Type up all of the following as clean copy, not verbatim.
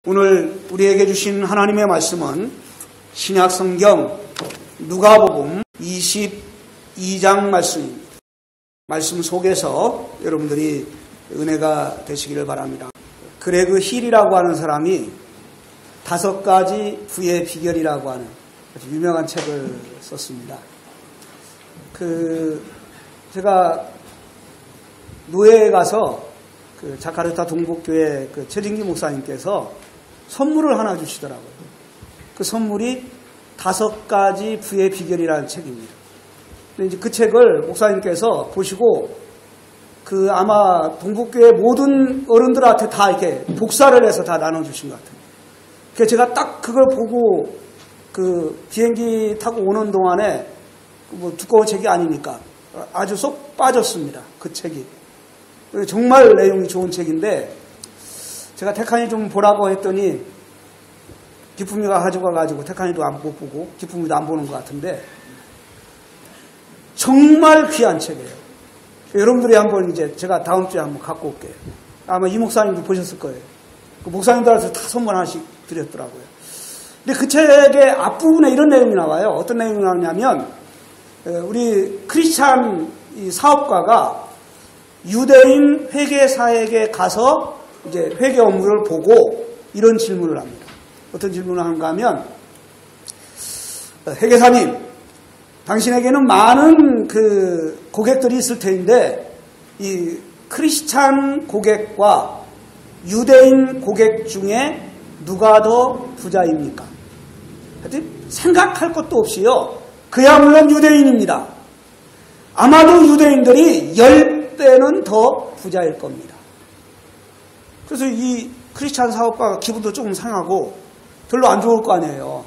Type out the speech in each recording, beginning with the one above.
오늘 우리에게 주신 하나님의 말씀은 신약 성경 누가복음 22장 말씀입니다. 말씀 속에서 여러분들이 은혜가 되시기를 바랍니다. 그레그 힐이라고 하는 사람이 5가지 부의 비결이라고 하는 아주 유명한 책을 썼습니다. 제가 노예에 가서 자카르타 동북교회 최진기 목사님께서 선물을 하나 주시더라고요. 그 선물이 5가지 부의 비결이라는 책입니다. 근데 이제 그 책을 목사님께서 보시고 아마 동북교회 모든 어른들한테 다 이렇게 복사를 해서 다 나눠주신 것 같아요. 그래서 제가 딱 그걸 보고 비행기 타고 오는 동안에 두꺼운 책이 아니니까 아주 쏙 빠졌습니다. 그 책이. 정말 내용이 좋은 책인데 제가 태칸이 좀 보라고 했더니 기쁨이가 가지고 와가지고 태칸이도 못 보고 기쁨이도 안 보는 것 같은데 정말 귀한 책이에요. 여러분들이 한번 제가 다음 주에 한번 갖고 올게요. 아마 이 목사님도 보셨을 거예요. 그 목사님들한테 다 선물 하나씩 드렸더라고요. 근데 그 책의 앞부분에 이런 내용이 나와요. 어떤 내용이 나오냐면 우리 크리스찬 사업가가 유대인 회계사에게 가서 이제 회계 업무를 보고 이런 질문을 합니다. 어떤 질문을 하는가 하면, 회계사님, 당신에게는 많은 고객들이 있을 텐데, 이 크리스찬 고객과 유대인 고객 중에 누가 더 부자입니까? 하여튼 생각할 것도 없이요. 그야 물론 유대인입니다. 아마도 유대인들이 10배는 더 부자일 겁니다. 그래서 이 크리스찬 사업가가 기분도 조금 상하고 별로 안 좋을 거 아니에요.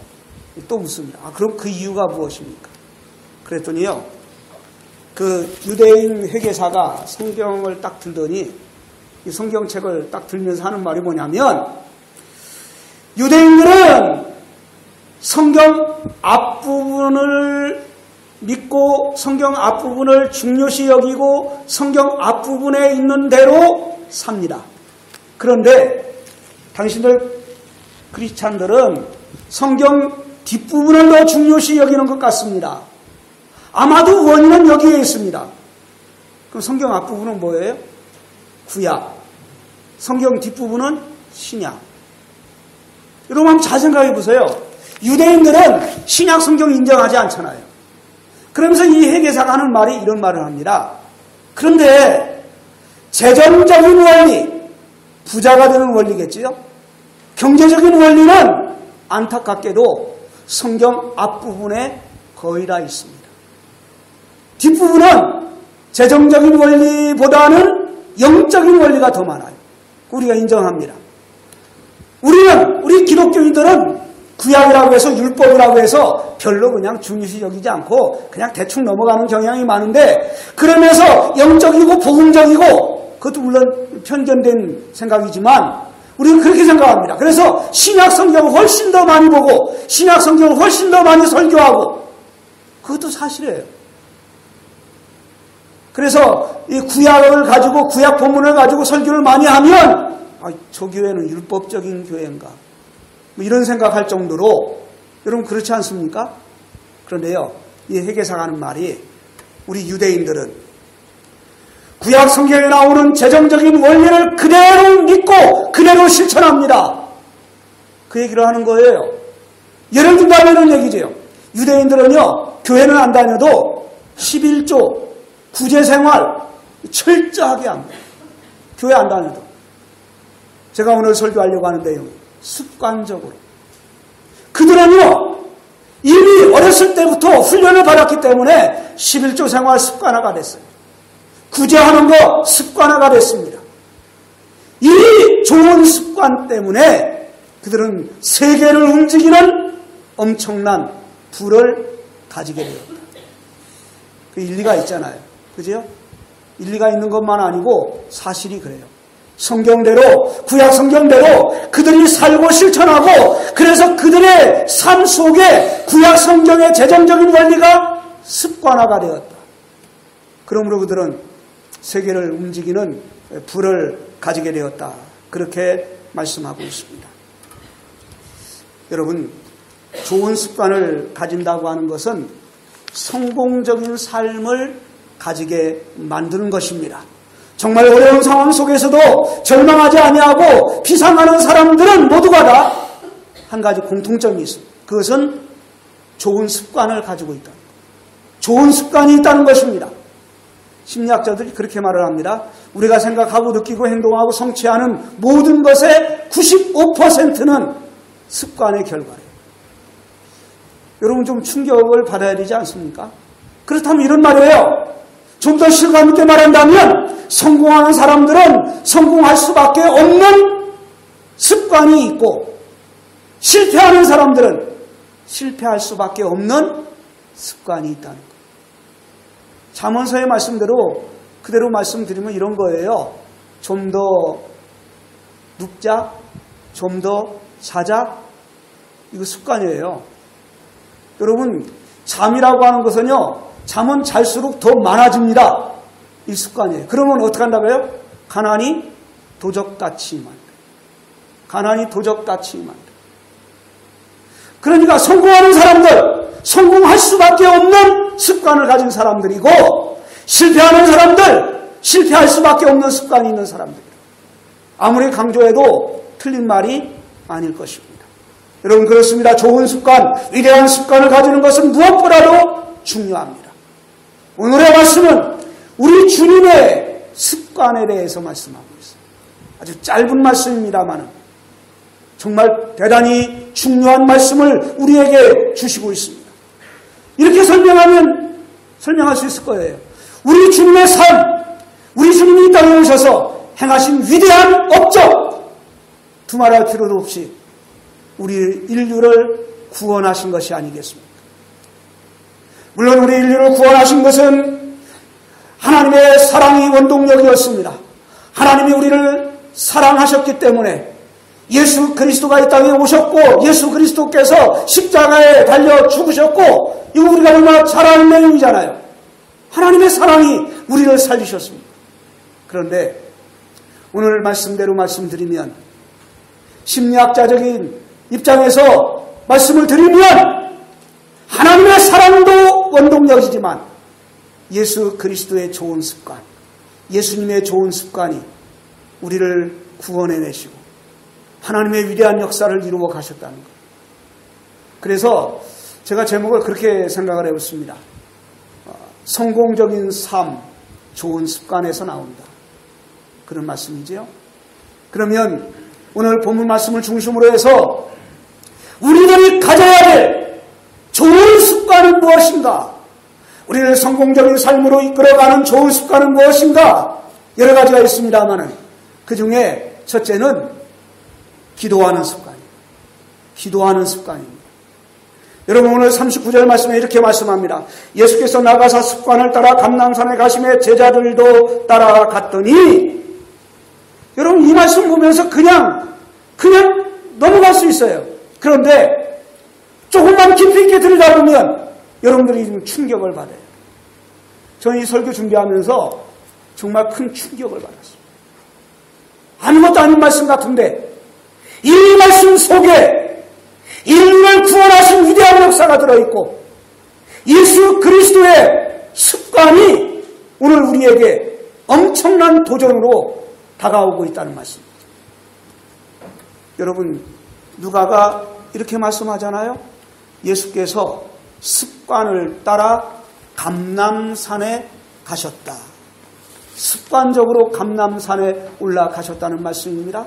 또 묻습니다. 그럼 그 이유가 무엇입니까? 그랬더니요. 유대인 회계사가 성경을 딱 들더니 이 성경책을 딱 들면서 하는 말이 뭐냐면 유대인들은 성경 앞부분을 믿고 성경 앞부분을 중요시 여기고 성경 앞부분에 있는 대로 삽니다. 그런데 당신들 크리스찬들은 성경 뒷부분을 더 중요시 여기는 것 같습니다. 아마도 원인은 여기에 있습니다. 그럼 성경 앞부분은 뭐예요? 구약. 성경 뒷부분은 신약. 여러분 한번 잘 생각해 보세요. 유대인들은 신약 성경 인정하지 않잖아요. 그러면서 이 회계사가 하는 말이 이런 말을 합니다. 그런데 재정적인 원리, 부자가 되는 원리겠지요? 경제적인 원리는 안타깝게도 성경 앞부분에 거의 다 있습니다. 뒷부분은 재정적인 원리보다는 영적인 원리가 더 많아요. 우리가 인정합니다. 우리 기독교인들은 구약이라고 해서 율법이라고 해서 별로 그냥 중요시 여기지 않고 그냥 대충 넘어가는 경향이 많은데 그러면서 영적이고 복음적이고 그것도 물론 편견된 생각이지만 우리는 그렇게 생각합니다. 그래서 신약 성경을 훨씬 더 많이 보고 신약 성경을 훨씬 더 많이 설교하고 그것도 사실이에요. 그래서 이 구약을 가지고 구약 본문을 가지고 설교를 많이 하면 저 교회는 율법적인 교회인가 이런 생각할 정도로 여러분 그렇지 않습니까? 그런데요, 이 회계사가 하는 말이 우리 유대인들은 구약 성경에 나오는 재정적인 원리를 그대로 믿고 그대로 실천합니다. 그 얘기를 하는 거예요. 예를 든다면 이런 얘기죠. 유대인들은요, 교회는 안 다녀도 11조, 구제생활 철저하게 합니다. 교회 안 다녀도. 제가 오늘 설교하려고 하는 내용 습관적으로. 그들은요, 이미 어렸을 때부터 훈련을 받았기 때문에 11조 생활 습관화가 됐어요. 구제하는 거 습관화가 됐습니다. 이 좋은 습관 때문에 그들은 세계를 움직이는 엄청난 부를 가지게 되었다. 그 일리가 있잖아요. 그죠? 일리가 있는 것만 아니고 사실이 그래요. 성경대로, 구약 성경대로 그들이 살고 실천하고 그래서 그들의 삶 속에 구약 성경의 재정적인 원리가 습관화가 되었다. 그러므로 그들은 세계를 움직이는 불을 가지게 되었다. 그렇게 말씀하고 있습니다. 여러분, 좋은 습관을 가진다고 하는 것은 성공적인 삶을 가지게 만드는 것입니다. 정말 어려운 상황 속에서도 절망하지 아니하고 비상하는 사람들은 모두가 다 한 가지 공통점이 있습니다. 그것은 좋은 습관을 가지고 있다. 좋은 습관이 있다는 것입니다. 심리학자들이 그렇게 말을 합니다. 우리가 생각하고 느끼고 행동하고 성취하는 모든 것의 95%는 습관의 결과예요. 여러분 좀 충격을 받아야 되지 않습니까? 그렇다면 이런 말이에요. 좀 더 실감 있게 말한다면 성공하는 사람들은 성공할 수밖에 없는 습관이 있고 실패하는 사람들은 실패할 수밖에 없는 습관이 있다는 거예요. 잠언서의 말씀대로 그대로 말씀드리면 이런 거예요. 좀 더 눕자, 좀 더 자자. 이거 습관이에요. 여러분, 잠이라고 하는 것은요, 잠은 잘수록 더 많아집니다. 이 습관이에요. 그러면 어떻게 한다고요? 가난이 도적다치만. 가난이 도적다치만. 그러니까 성공하는 사람들, 성공할 수밖에 없는 습관을 가진 사람들이고, 실패하는 사람들, 실패할 수밖에 없는 습관이 있는 사람들이에요. 아무리 강조해도 틀린 말이 아닐 것입니다. 여러분, 그렇습니다. 좋은 습관, 위대한 습관을 가지는 것은 무엇보다도 중요합니다. 오늘의 말씀은 우리 주님의 습관에 대해서 말씀하고 있어요. 아주 짧은 말씀입니다만 정말 대단히 중요한 말씀을 우리에게 주시고 있습니다. 이렇게 설명할 수 있을 거예요. 우리 주님의 삶, 우리 주님이 이 땅에 오셔서 행하신 위대한 업적, 두말할 필요도 없이 우리 인류를 구원하신 것이 아니겠습니까? 물론 우리 인류를 구원하신 것은 하나님의 사랑이 원동력이었습니다. 하나님이 우리를 사랑하셨기 때문에 예수 그리스도가 이 땅에 오셨고 예수 그리스도께서 십자가에 달려 죽으셨고, 이거 우리가 얼마나 잘 아는 내용이잖아요. 하나님의 사랑이 우리를 살리셨습니다. 그런데 오늘 말씀대로 말씀드리면, 심리학자적인 입장에서 말씀을 드리면 하나님의 사랑도 원동력이지만 예수 그리스도의 좋은 습관, 예수님의 좋은 습관이 우리를 구원해내시고 하나님의 위대한 역사를 이루어 가셨다는 것. 그래서 제가 제목을 그렇게 생각을 해봤습니다. 성공적인 삶, 좋은 습관에서 나온다. 그런 말씀이지요. 그러면 오늘 본문 말씀을 중심으로 해서 우리들이 가져야 될 좋은 습관은 무엇인가? 우리를 성공적인 삶으로 이끌어가는 좋은 습관은 무엇인가? 여러 가지가 있습니다만 그 중에 첫째는 기도하는 습관입니다. 기도하는 습관입니다. 여러분, 오늘 39절 말씀에 이렇게 말씀합니다. 예수께서 나가사 습관을 따라 감람산에 가심에 제자들도 따라갔더니, 여러분 이 말씀 보면서 그냥 넘어갈 수 있어요. 그런데 조금만 깊이 있게 들여다보면 여러분들이 좀 충격을 받아요. 저는 이 설교 준비하면서 정말 큰 충격을 받았어요. 아무것도 아닌 말씀 같은데 이 말씀 속에 인류를 구원하신 위대한 역사가 들어있고 예수 그리스도의 습관이 오늘 우리에게 엄청난 도전으로 다가오고 있다는 말씀입니다. 여러분, 누가가 이렇게 말씀하잖아요. 예수께서 습관을 따라 감람산에 가셨다. 습관적으로 감람산에 올라가셨다는 말씀입니다.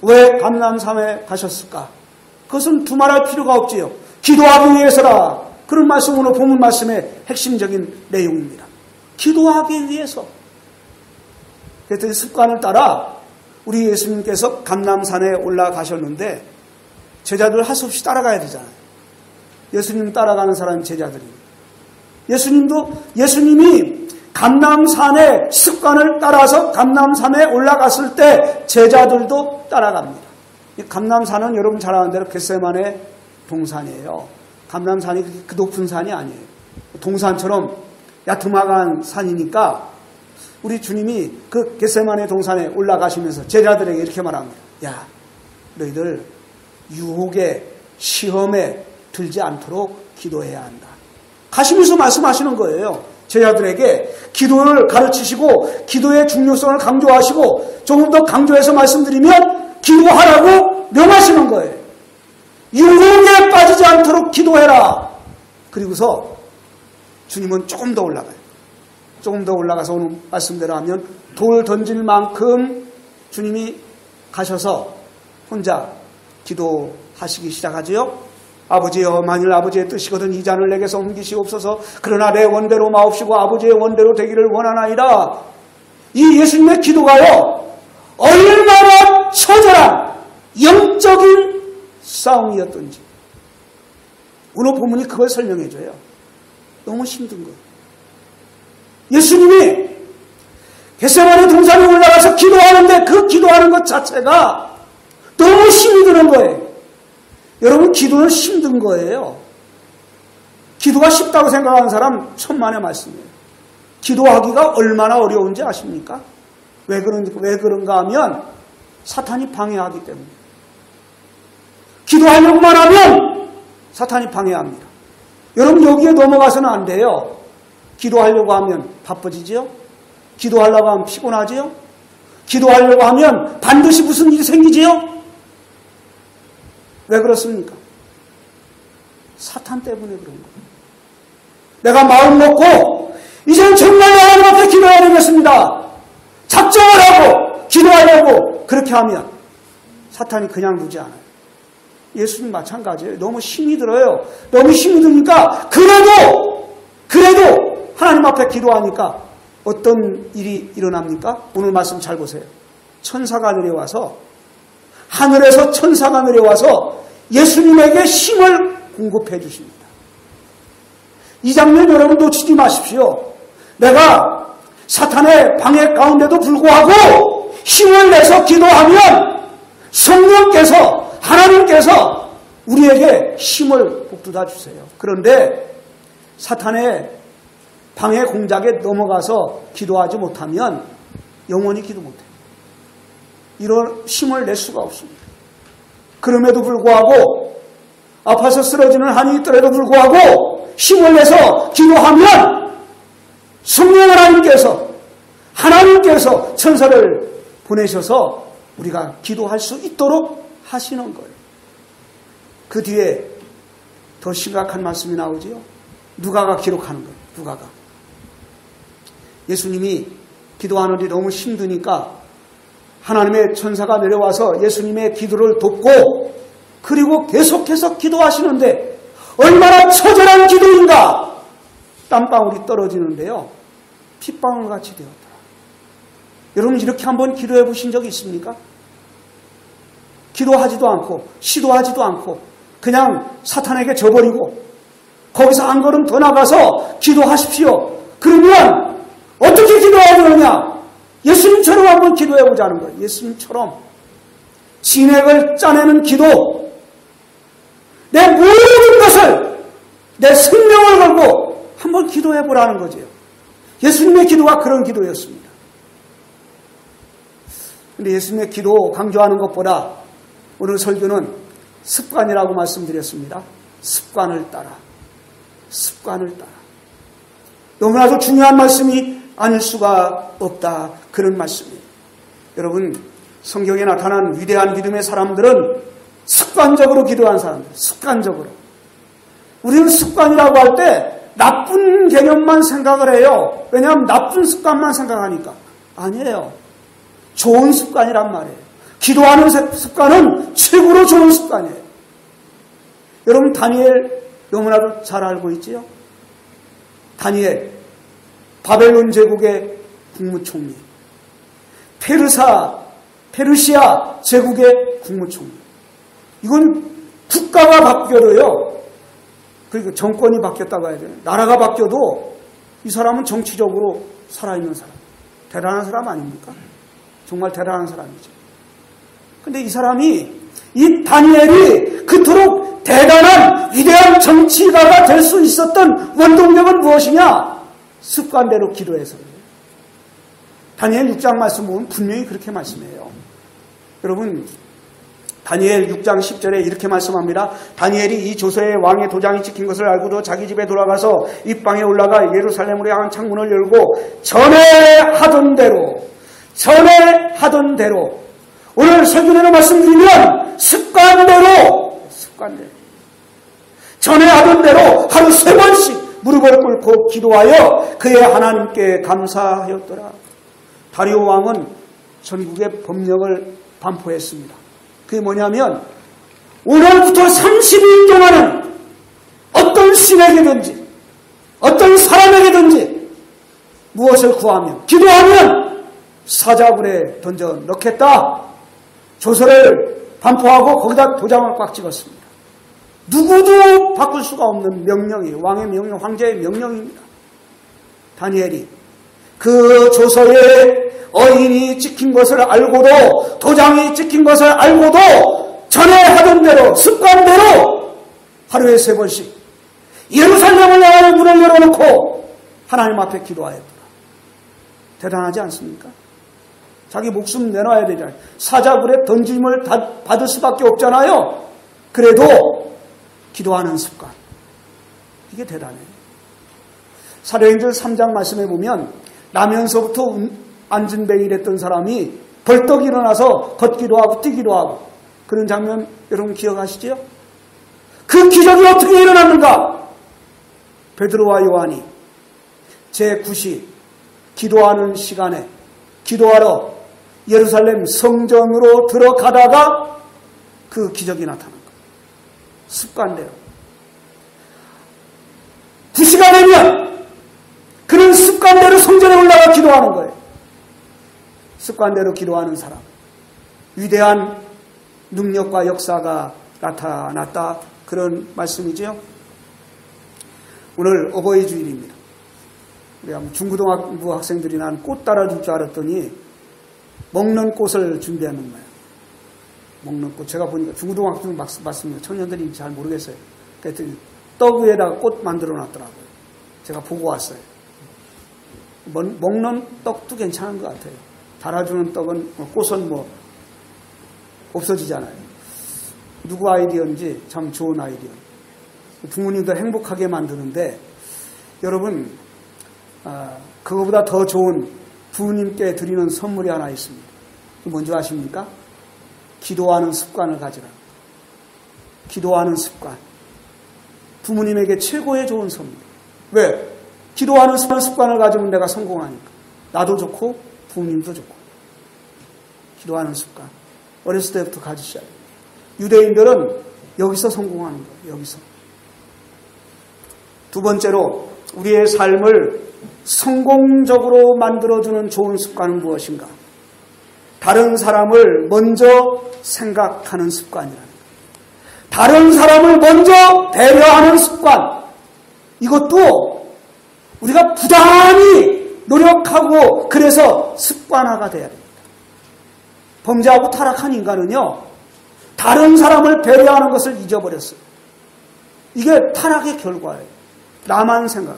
왜 감람산에 가셨을까? 그것은 두말할 필요가 없지요. 기도하기 위해서라. 그런 말씀으로 본문 말씀의 핵심적인 내용입니다. 기도하기 위해서. 그랬더니 습관을 따라 우리 예수님께서 감람산에 올라가셨는데 제자들 할 수 없이 따라가야 되잖아요. 예수님 따라가는 사람이 제자들입니다. 예수님이 감람산의 습관을 따라서 감람산에 올라갔을 때 제자들도 따라갑니다. 이 감람산은 여러분 잘 아는 대로 겟세마네 동산이에요. 감람산이 그 높은 산이 아니에요. 동산처럼 야트막한 산이니까 우리 주님이 그 겟세마네 동산에 올라가시면서 제자들에게 이렇게 말합니다. 야, 너희들 유혹에 시험에 들지 않도록 기도해야 한다. 가시면서 말씀하시는 거예요. 제자들에게 기도를 가르치시고 기도의 중요성을 강조하시고 조금 더 강조해서 말씀드리면 기도하라고 명하시는 거예요. 유혹에 빠지지 않도록 기도해라. 그리고서 주님은 조금 더 올라가요. 조금 더 올라가서 오늘 말씀대로 하면 돌 던질 만큼 주님이 가셔서 혼자 기도하시기 시작하지요. 아버지여, 만일 아버지의 뜻이거든 이 잔을 내게서 옮기시옵소서. 그러나 내 원대로 마옵시고 아버지의 원대로 되기를 원하나이다. 이 예수님의 기도가요, 얼마나 처절한 영적인 싸움이었던지 오늘 본문이 그걸 설명해줘요. 너무 힘든 거예요. 예수님이 겟세마네 동산에 올라가서 기도하는데 그 기도하는 것 자체가 너무 힘이 드는 거예요. 여러분, 기도는 힘든 거예요. 기도가 쉽다고 생각하는 사람 천만의 말씀이에요. 기도하기가 얼마나 어려운지 아십니까? 왜 그런가 하면 사탄이 방해하기 때문에. 기도하려고만 하면 사탄이 방해합니다. 여러분, 여기에 넘어가서는 안 돼요. 기도하려고 하면 바빠지지요? 기도하려고 하면 피곤하지요? 기도하려고 하면 반드시 무슨 일이 생기지요? 왜 그렇습니까? 사탄 때문에 그런 거예요. 내가 마음 먹고 이제는 정말 하나님 앞에 기도해야 되겠습니다. 작정을 하고 기도하려고 그렇게 하면 사탄이 그냥 두지 않아요. 예수님 마찬가지예요. 너무 힘이 들어요. 너무 힘이 드니까 그래도 하나님 앞에 기도하니까 어떤 일이 일어납니까? 오늘 말씀 잘 보세요. 천사가 내려와서, 하늘에서 천사가 내려와서 예수님에게 힘을 공급해 주십니다. 이 장면 여러분 놓치지 마십시오. 내가 사탄의 방해 가운데도 불구하고 힘을 내서 기도하면 성령께서, 하나님께서 우리에게 힘을 북돋아 주세요. 그런데 사탄의 방해 공작에 넘어가서 기도하지 못하면 영원히 기도 못해요. 이런 힘을 낼 수가 없습니다. 그럼에도 불구하고 아파서 쓰러지는 한이 있더라도 불구하고 힘을 내서 기도하면 성령 하나님께서 천사를 보내셔서 우리가 기도할 수 있도록 하시는 거예요. 그 뒤에 더 심각한 말씀이 나오지요. 누가가 기록하는 거예요. 누가가. 예수님이 기도하는 일이 너무 힘드니까 하나님의 천사가 내려와서 예수님의 기도를 돕고 그리고 계속해서 기도하시는데 얼마나 처절한 기도인가. 땀방울이 떨어지는데요. 핏방울 같이 되었더라. 여러분, 이렇게 한번 기도해 보신 적이 있습니까? 기도하지도 않고 시도하지도 않고 그냥 사탄에게 져버리고 거기서 한 걸음 더 나가서 기도하십시오. 그러면 어떻게 기도해야 되느냐? 예수님처럼 한번 기도해 보자는 거예요. 예수님처럼 진액을 짜내는 기도, 내 모든 것을, 내 생명을 걸고 한번 기도해 보라는 거죠. 예수님의 기도가 그런 기도였습니다. 그런데 예수님의 기도 강조하는 것보다 오늘 설교는 습관이라고 말씀드렸습니다. 습관을 따라. 너무나도 중요한 말씀이 아닐 수가 없다. 그런 말씀이에요. 여러분, 성경에 나타난 위대한 믿음의 사람들은 습관적으로 기도한 사람들. 습관적으로. 우리는 습관이라고 할 때 나쁜 개념만 생각을 해요. 왜냐하면 나쁜 습관만 생각하니까. 아니에요. 좋은 습관이란 말이에요. 기도하는 습관은 최고로 좋은 습관이에요. 여러분, 다니엘 너무나도 잘 알고 있지요? 다니엘, 바벨론 제국의 국무총리, 페르시아 제국의 국무총리. 이건 국가가 바뀌어도요, 그러니까 정권이 바뀌었다고 해야 되나? 나라가 바뀌어도 이 사람은 정치적으로 살아있는 사람. 대단한 사람 아닙니까? 정말 대단한 사람이죠. 근데 이 사람이, 이 다니엘이 그토록 대단한 위대한 정치가가 될 수 있었던 원동력은 무엇이냐? 습관대로 기도해서 그래요. 다니엘 6장 말씀 보면 분명히 그렇게 말씀해요. 여러분, 다니엘 6장 10절에 이렇게 말씀합니다. 다니엘이 이 조서의 왕의 도장이 찍힌 것을 알고도 자기 집에 돌아가서 입방에 올라가 예루살렘으로 향한 창문을 열고 전에 하던 대로 오늘 설교대로 말씀드리면 습관대로 전에 하던 대로 하루 3번씩 무릎을 꿇고 기도하여 그의 하나님께 감사하였더라. 다리오 왕은 전국에 법령을 반포했습니다. 그게 뭐냐면 오늘부터 30일 동안은 어떤 신에게든지 어떤 사람에게든지 무엇을 구하면 기도하면 사자굴에 던져 넣겠다. 조서를 반포하고 거기다 도장을 꽉 찍었습니다. 누구도 바꿀 수가 없는 명령이에요. 왕의 명령, 황제의 명령입니다. 다니엘이 그 조서에 어인이 찍힌 것을 알고도 도장이 찍힌 것을 알고도 전에 하던 대로 습관대로 하루에 3번씩 예루살렘을 향하여 문을 열어놓고 하나님 앞에 기도하였더라. 대단하지 않습니까? 자기 목숨 내놔야 되잖아요. 사자굴에 던짐을 받을 수밖에 없잖아요. 그래도 기도하는 습관. 이게 대단해요. 사도행전 3장 말씀해 보면 나면서부터 앉은 배 일했던 사람이 벌떡 일어나서 걷기도 하고 뛰기도 하고 그런 장면 여러분 기억하시죠? 그 기적이 어떻게 일어났는가? 베드로와 요한이 제9시 기도하는 시간에 기도하러 예루살렘 성전으로 들어가다가 그 기적이 나타난 거예요. 습관대로. 9시가 되면 그는 습관대로 성전에 올라가 기도하는 거예요. 습관대로 기도하는 사람. 위대한 능력과 역사가 나타났다. 그런 말씀이죠. 오늘 어버이 주일입니다. 우리 중고등학부 학생들이 난 꽃 따라줄 줄 알았더니 먹는 꽃을 준비하는 거예요. 먹는 꽃. 제가 보니까 중고등학교 맞습니다. 청년들이 잘 모르겠어요. 그랬더니 떡 위에다가 꽃 만들어 놨더라고요. 제가 보고 왔어요. 먹는 떡도 괜찮은 것 같아요. 달아주는 떡은, 꽃은 없어지잖아요. 누구 아이디어인지 참 좋은 아이디어. 부모님들 행복하게 만드는데, 여러분, 그거보다 더 좋은 부모님께 드리는 선물이 하나 있습니다. 뭔지 아십니까? 기도하는 습관을 가지라. 기도하는 습관. 부모님에게 최고의 좋은 선물. 왜? 기도하는 습관을 가지면 내가 성공하니까. 나도 좋고 부모님도 좋고. 기도하는 습관. 어렸을 때부터 가지셔야 돼요. 유대인들은 여기서 성공하는 거예요. 여기서. 두 번째로 우리의 삶을 성공적으로 만들어주는 좋은 습관은 무엇인가? 다른 사람을 먼저 생각하는 습관이라는 거예요. 다른 사람을 먼저 배려하는 습관. 이것도 우리가 부단히 노력하고 그래서 습관화가 돼야 됩니다. 범죄하고 타락한 인간은요, 다른 사람을 배려하는 것을 잊어버렸어요. 이게 타락의 결과예요. 나만 생각,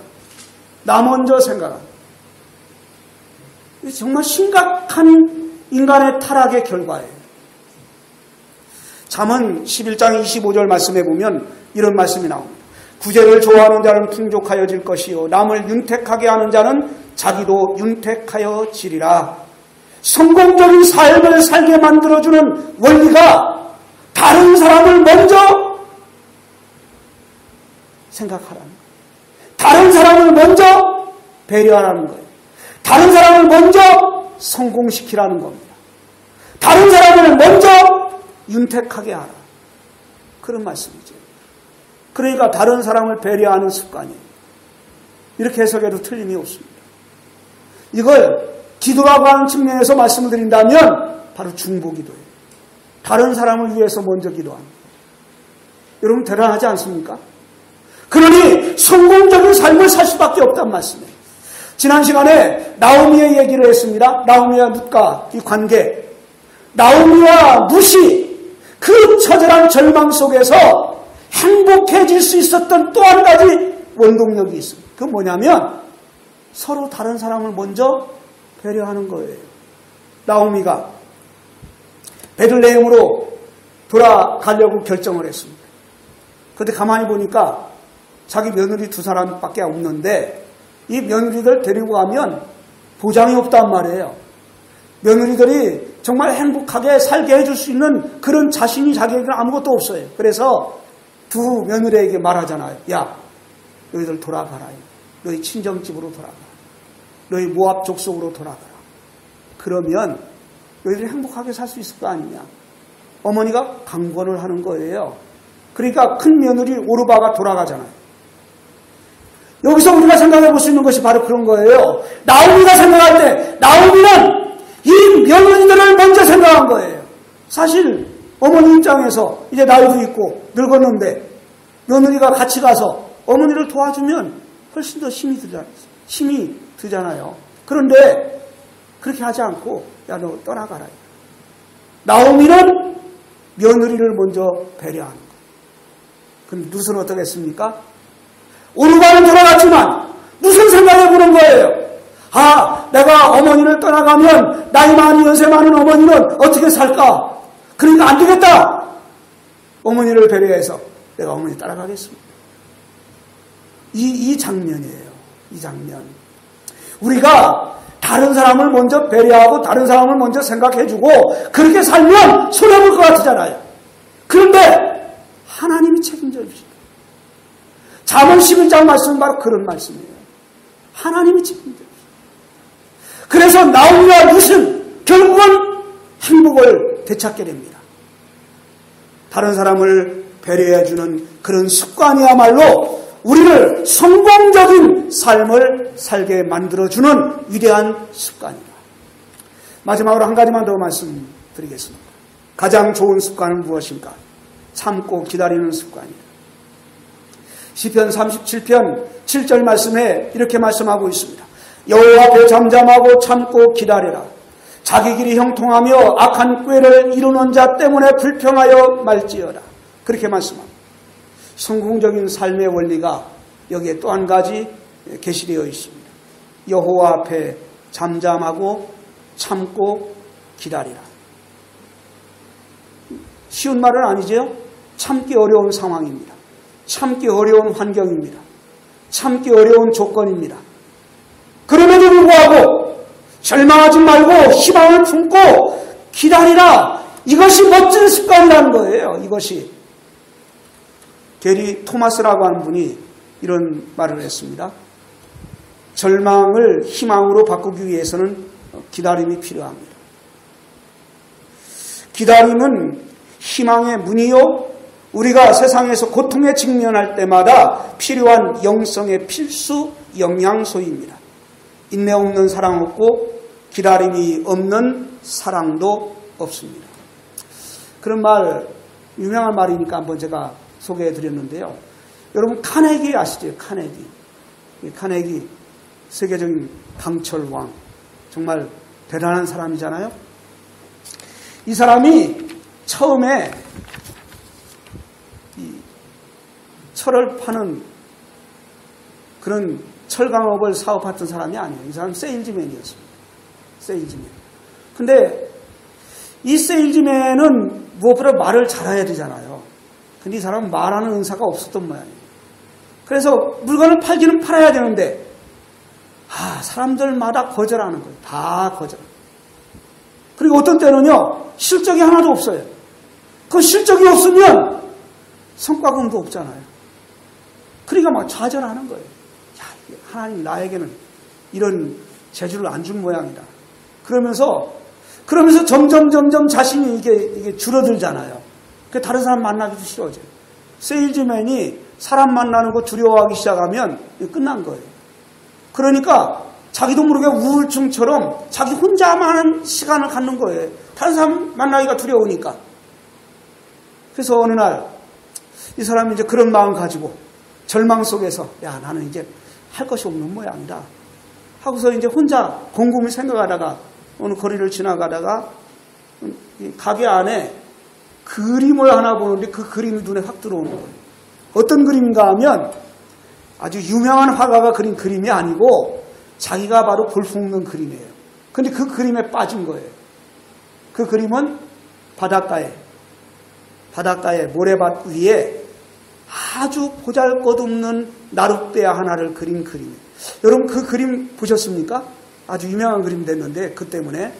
나 먼저 생각하는. 정말 심각한 인간의 타락의 결과예요. 잠언 11장 25절 말씀에 보면 이런 말씀이 나옵니다. 구제를 좋아하는 자는 풍족하여질 것이요 남을 윤택하게 하는 자는 자기도 윤택하여 지리라. 성공적인 삶을 살게 만들어주는 원리가 다른 사람을 먼저 생각하라는 거예요. 다른 사람을 먼저 배려하라는 거예요. 다른 사람을 먼저 성공시키라는 겁니다. 다른 사람을 먼저 윤택하게 하라. 그런 말씀이죠. 그러니까 다른 사람을 배려하는 습관이에요. 이렇게 해석해도 틀림이 없습니다. 이걸 기도라고 하는 측면에서 말씀을 드린다면 바로 중보기도예요. 다른 사람을 위해서 먼저 기도하는 거예요. 여러분 대단하지 않습니까? 그러니 성공적인 삶을 살 수밖에 없단 말씀이에요. 지난 시간에 나오미의 얘기를 했습니다. 나오미와 룻과 이 관계. 나오미와 룻이 그 처절한 절망 속에서 행복해질 수 있었던 또 한 가지 원동력이 있습니다. 그건 뭐냐면 서로 다른 사람을 먼저 배려하는 거예요. 나오미가 베들레헴으로 돌아가려고 결정을 했습니다. 그런데 가만히 보니까 자기 며느리 2사람밖에 없는데 이 며느리들 데리고 가면 보장이 없단 말이에요. 며느리들이 정말 행복하게 살게 해줄 수 있는 그런 자신이 자기에게는 아무것도 없어요. 그래서 두 며느리에게 말하잖아요. 야, 너희들 돌아가라. 너희 친정집으로 돌아가라. 너희 모압 족속으로 돌아가라. 그러면 너희들이 행복하게 살 수 있을 거 아니냐. 어머니가 강권을 하는 거예요. 그러니까 큰 며느리 오르바가 돌아가잖아요. 여기서 우리가 생각해 볼 수 있는 것이 바로 그런 거예요. 나오미가 생각할 때 나오미는 이 며느리들을 먼저 생각한 거예요. 사실 어머니 입장에서 이제 나이도 있고 늙었는데 며느리가 같이 가서 어머니를 도와주면 훨씬 더 힘이 드잖아요. 그런데 그렇게 하지 않고 야, 너 떠나가라. 나오미는 며느리를 먼저 배려하는 거예요. 그럼 룻은 어떻게 했습니까? 오르바는 돌아갔지만 무슨 생각해 보는 거예요? 아, 내가 어머니를 떠나가면 나이 많은 연세 많은 어머니는 어떻게 살까? 그러니까 안 되겠다. 어머니를 배려해서 내가 어머니 따라가겠습니다. 이 장면이에요. 이 장면. 우리가 다른 사람을 먼저 배려하고 다른 사람을 먼저 생각해주고 그렇게 살면 손해볼 것 같잖아요. 그런데 하나님이 책임져 주십니다. 잠언 11장 말씀은 바로 그런 말씀이에요. 하나님이 책임져 주십니다. 그래서 나오미와 룻은 결국은 행복을 되찾게 됩니다. 다른 사람을 배려해주는 그런 습관이야말로 우리를 성공적인 삶을 살게 만들어주는 위대한 습관입니다. 마지막으로 한 가지만 더 말씀드리겠습니다. 가장 좋은 습관은 무엇인가? 참고 기다리는 습관입니다. 시편 37편 7절 말씀에 이렇게 말씀하고 있습니다. 여호와 앞에 잠잠하고 참고 기다리라. 자기 길이 형통하며 악한 꾀를 이루는 자 때문에 불평하여 말지어다. 그렇게 말씀합니다. 성공적인 삶의 원리가 여기에 또 한 가지 계시되어 있습니다. 여호와 앞에 잠잠하고 참고 기다리라. 쉬운 말은 아니죠. 참기 어려운 상황입니다. 참기 어려운 환경입니다. 참기 어려운 조건입니다. 그럼에도 불구하고 절망하지 말고 희망을 품고 기다리라. 이것이 멋진 습관이라는 거예요. 이것이. 게리 토마스라고 하는 분이 이런 말을 했습니다. 절망을 희망으로 바꾸기 위해서는 기다림이 필요합니다. 기다림은 희망의 문이요, 우리가 세상에서 고통에 직면할 때마다 필요한 영성의 필수 영양소입니다. 인내 없는 사랑 없고 기다림이 없는 사랑도 없습니다. 그런 말, 유명한 말이니까 한번 제가 소개해 드렸는데요. 여러분 카네기 아시죠? 카네기 세계적인 강철왕, 정말 대단한 사람이잖아요. 이 사람이 처음에 이 철을 파는 그런 철강업을 사업했던 사람이 아니에요. 이 사람은 세일즈맨이었습니다. 세일즈맨. 근데 이 세일즈맨은 무엇보다 말을 잘해야 되잖아요. 근데 이 사람은 말하는 은사가 없었던 모양이에요. 그래서 물건을 팔기는 팔아야 되는데 사람들마다 거절하는 거예요. 다 거절. 그리고 어떤 때는요, 실적이 하나도 없어요. 그 실적이 없으면 성과금도 없잖아요. 그러니까 막 좌절하는 거예요. 야, 하나님 나에게는 이런 재주를 안 준 모양이다. 그러면서 점점 자신이 이게 줄어들잖아요. 그 다른 사람 만나기도 싫어져요. 세일즈맨이 사람 만나는 거 두려워하기 시작하면 끝난 거예요. 그러니까 자기도 모르게 우울증처럼 자기 혼자만 시간을 갖는 거예요. 다른 사람 만나기가 두려우니까. 그래서 어느 날 이 사람이 이제 그런 마음 가지고 절망 속에서 야, 나는 이제 할 것이 없는 모양이다 하고서 이제 혼자 곰곰이 생각하다가 어느 거리를 지나가다가 가게 안에 그림을 하나 보는데 그 그림이 눈에 확 들어오는 거예요. 어떤 그림인가 하면 아주 유명한 화가가 그린 그림이 아니고 자기가 바로 볼품없는 그림이에요. 근데 그 그림에 빠진 거예요. 그 그림은 바닷가에 바닷가의 모래밭 위에 아주 보잘것없는 나룻배 하나를 그린 그림이에요. 여러분 그 그림 보셨습니까? 아주 유명한 그림 됐는데 그 때문에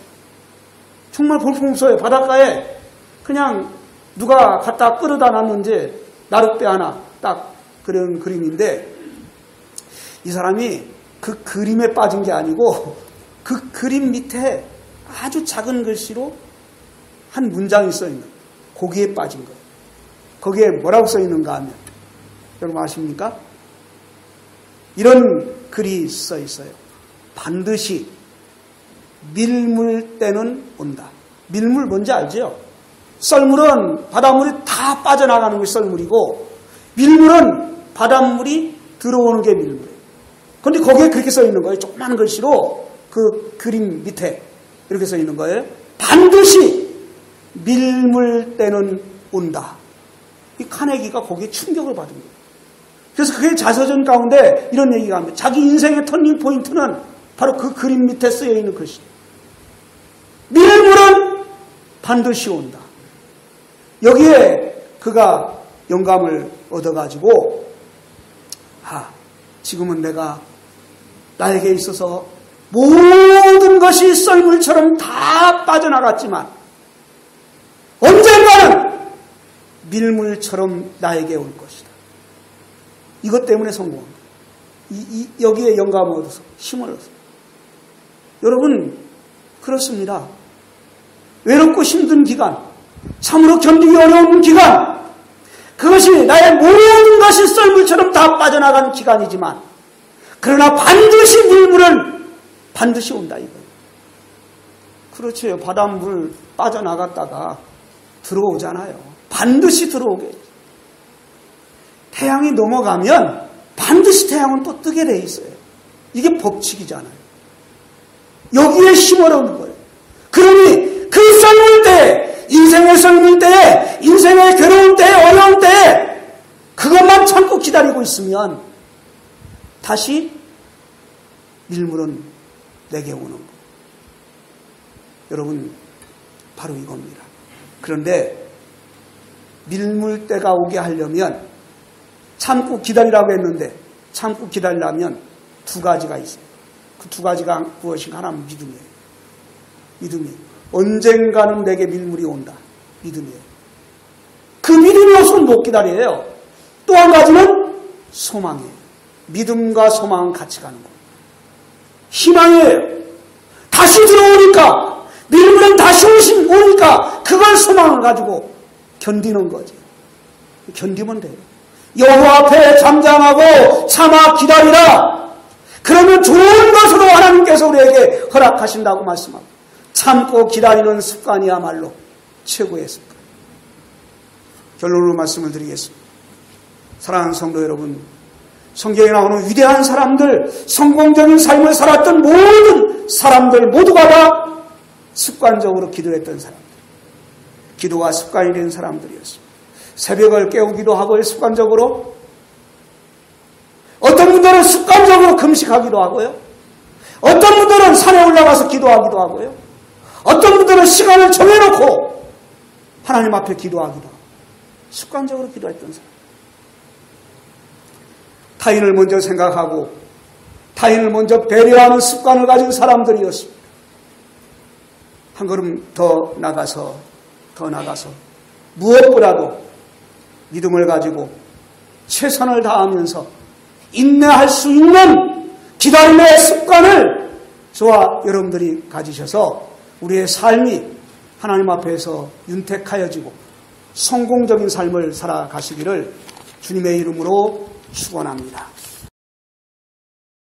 정말 볼품없어요. 바닷가에 그냥 누가 갖다 끌어다 놨는지 나룻배 하나 딱 그런 그림인데 이 사람이 그 그림에 빠진 게 아니고 그 그림 밑에 아주 작은 글씨로 한 문장이 써있는 거기에 빠진 거예요. 거기에 뭐라고 써있는가 하면 여러분 아십니까? 이런 글이 써있어요. 반드시 밀물 때는 온다. 밀물 뭔지 알죠? 썰물은 바닷물이 다 빠져나가는 것이 썰물이고 밀물은 바닷물이 들어오는 게 밀물이에요. 그런데 거기에 그렇게 써있는 거예요. 조그마한 글씨로 그 그림 밑에 이렇게 써있는 거예요. 반드시 밀물 때는 온다. 이 카네기가 거기에 충격을 받은 거예요. 그래서 그게 자서전 가운데 이런 얘기가 합니다. 자기 인생의 터닝 포인트는 바로 그 그림 밑에 쓰여 있는 글씨. 밀물은 반드시 온다. 여기에 그가 영감을 얻어가지고 지금은 내가 나에게 있어서 모든 것이 썰물처럼 다 빠져나갔지만 언젠가는 밀물처럼 나에게 올 것이다. 이것 때문에 성공한 거예요. 여기에 영감을 얻어서 힘을 얻어서. 여러분 그렇습니다. 외롭고 힘든 기간, 참으로 견디기 어려운 기간, 그것이 나의 모든 것이 썰물처럼 다 빠져나가는 기간이지만 그러나 반드시 밀물은 반드시 온다 이거예요. 그렇죠. 바닷물 빠져나갔다가 들어오잖아요. 반드시 들어오게. 태양이 넘어가면 반드시 태양은 또 뜨게 돼 있어요. 이게 법칙이잖아요. 여기에 힘을 얻는 거예요. 그러니 그 썰물 때, 인생의 썰물 때, 인생의 괴로운 때, 어려운 때 그것만 참고 기다리고 있으면 다시 밀물은 내게 오는 거예요. 여러분 바로 이겁니다. 그런데 밀물 때가 오게 하려면 참고 기다리라고 했는데 참고 기다리려면 두 가지가 있어요. 그 두 가지가 무엇인가 하나는 믿음이에요. 믿음이 언젠가는 내게 밀물이 온다. 믿음이에요. 그 믿음이 없으면 못 기다려요. 또 한 가지는 소망이에요. 믿음과 소망은 같이 가는 거예요. 희망이에요. 다시 들어오니까 밀물은 다시 오니까 그걸 소망을 가지고 견디는 거죠. 견디면 돼요. 여호와 앞에 잠잠하고 참아 기다리라. 그러면 좋은 것으로 하나님께서 우리에게 허락하신다고 말씀합니다. 참고 기다리는 습관이야말로 최고의 습관. 결론으로 말씀을 드리겠습니다. 사랑하는 성도 여러분, 성경에 나오는 위대한 사람들, 성공적인 삶을 살았던 모든 사람들 모두가 다 습관적으로 기도했던 사람들. 기도가 습관이 된 사람들이었습니다. 새벽을 깨우기도 하고요, 습관적으로. 어떤 분들은 습관적으로 금식하기도 하고요. 어떤 분들은 산에 올라가서 기도하기도 하고요. 어떤 분들은 시간을 정해놓고 하나님 앞에 기도하기도 하고 습관적으로 기도했던 사람. 타인을 먼저 생각하고 타인을 먼저 배려하는 습관을 가진 사람들이었습니다. 한 걸음 더 나가서 무엇보다도 믿음을 가지고 최선을 다하면서 인내할 수 있는 기다림의 습관을 저와 여러분들이 가지셔서 우리의 삶이 하나님 앞에서 윤택하여지고 성공적인 삶을 살아가시기를 주님의 이름으로 축원합니다.